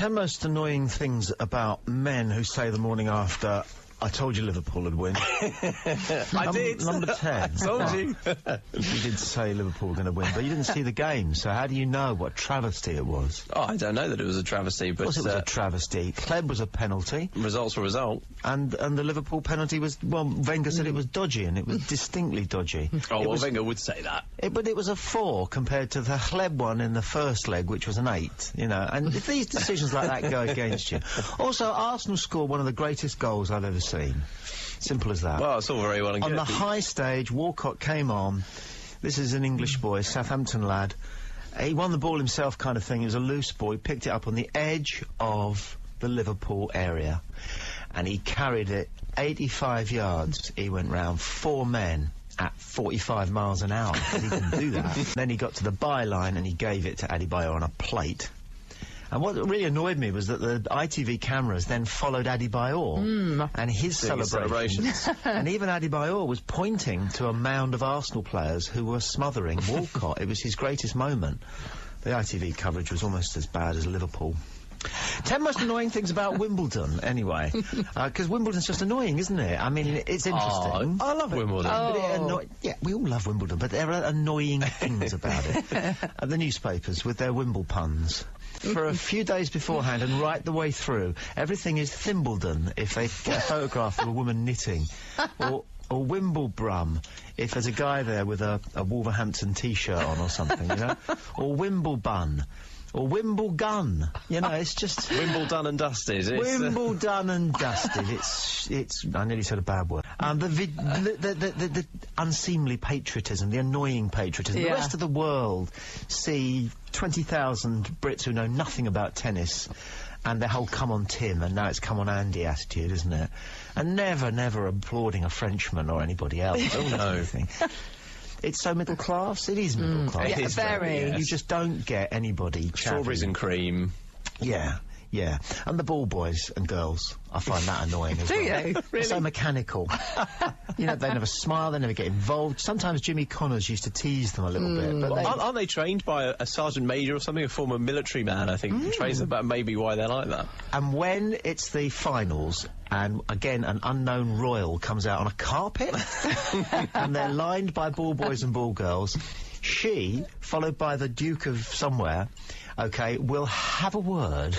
10 most annoying things about men who say the morning after, I told you Liverpool would win. I did. Number 10. I told you. You did say Liverpool were going to win, but you didn't see the game, so how do you know what travesty it was? Oh, I don't know that it was a travesty, but... Of course it was a travesty. Kleb was a penalty. Results were result. And the Liverpool penalty was, well, Wenger said it was dodgy, and it was distinctly dodgy. Wenger would say that. But it was a 4 compared to the Kleb one in the first leg, which was an 8, you know, and if these decisions like that go against you. Also, Arsenal scored one of the greatest goals I've ever seen. Simple as that. Well, it's all very well and good. On the high stage, Walcott came on. This is an English boy, Southampton lad. He won the ball himself kind of thing. It was a loose ball. He picked it up on the edge of the Liverpool area. And he carried it 85 yards. He went round 4 men at 45 miles an hour. He can do that. Then he got to the byline and he gave it to Adebayor on a plate. And what really annoyed me was that the ITV cameras then followed Adebayor and his celebrations. And even Adebayor was pointing to a mound of Arsenal players who were smothering Walcott. It was his greatest moment. The ITV coverage was almost as bad as Liverpool. 10 most annoying things about Wimbledon, anyway. Because Wimbledon's just annoying, isn't it? I mean, it's interesting. I love Wimbledon. But yeah, we all love Wimbledon, but there are annoying things about it. The newspapers with their Wimble puns. For a few days beforehand and right the way through, everything is Thimbledon if they get a photograph of a woman knitting. Or Wimblebrum if there's a guy there with a Wolverhampton t-shirt on or something, you know? Or Wimblebun. Or Wimblegun. You know, it's just... Wimbledon and dusted. Wimbledon and dusted. It's... I nearly said a bad word. The unseemly patriotism, the annoying patriotism. Yeah. The rest of the world see 20,000 Brits who know nothing about tennis and their whole come on Tim and now it's come on Andy attitude, isn't it? And never applauding a Frenchman or anybody else. Oh, no. It's so middle class. It is middle class. Yeah, very. Yes. You just don't get anybody strawberries and cream. Yeah. And the ball boys and girls, I find that annoying as well. Do you? Really? They're so mechanical. You know, they never smile, they never get involved. Sometimes Jimmy Connors used to tease them a little bit. But aren't they trained by a sergeant major or something, a former military man, I think, who trains them, but maybe why they're like that. And when it's the finals, and again an unknown royal comes out on a carpet, and they're lined by ball boys and ball girls, she, followed by the Duke of somewhere, okay, will have a word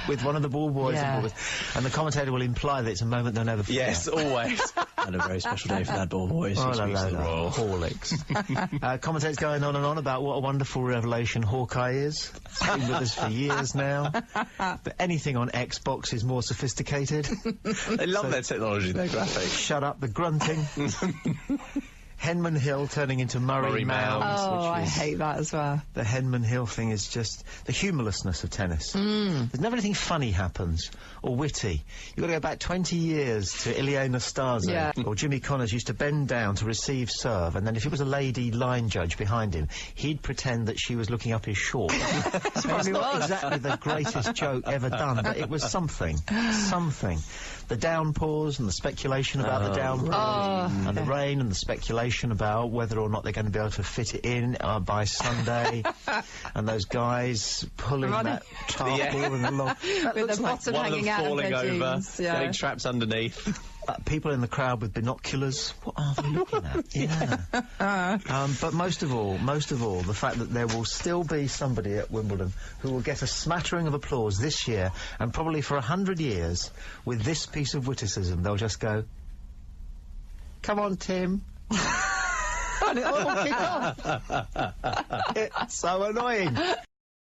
with one of the ball boys and ball girls, and the commentator will imply that it's a moment they'll never forget. Yes, always. And a very special day for that ball boys. Horlicks. Commentators going on and on about what a wonderful revelation Hawkeye is. It's been with us for years now. But anything on Xbox is more sophisticated. They love their technology, their graphics. Shut up, the grunting. Henman Hill turning into Murray Mounds. Oh, I hate that as well. The Henman Hill thing is just the humorlessness of tennis. There's never anything funny happens, or witty. You've got to go back 20 years to Ilie Nastase, or Jimmy Connors used to bend down to receive serve, and then if it was a lady line judge behind him, he'd pretend that she was looking up his shorts. It's not exactly the greatest joke ever done, but it was something. The downpours and the speculation about the downpours, and the rain and the speculation about whether or not they're going to be able to fit it in by Sunday, and those guys pulling that tarpaulin along. That with looks the like bottom hanging out falling of their over, jeans. getting trapped underneath. People in the crowd with binoculars. What are they looking at? Yeah. But most of all, the fact that there will still be somebody at Wimbledon who will get a smattering of applause this year, and probably for 100 years, with this piece of witticism, they'll just go, "Come on, Tim." And it'll all kick off. It's so annoying.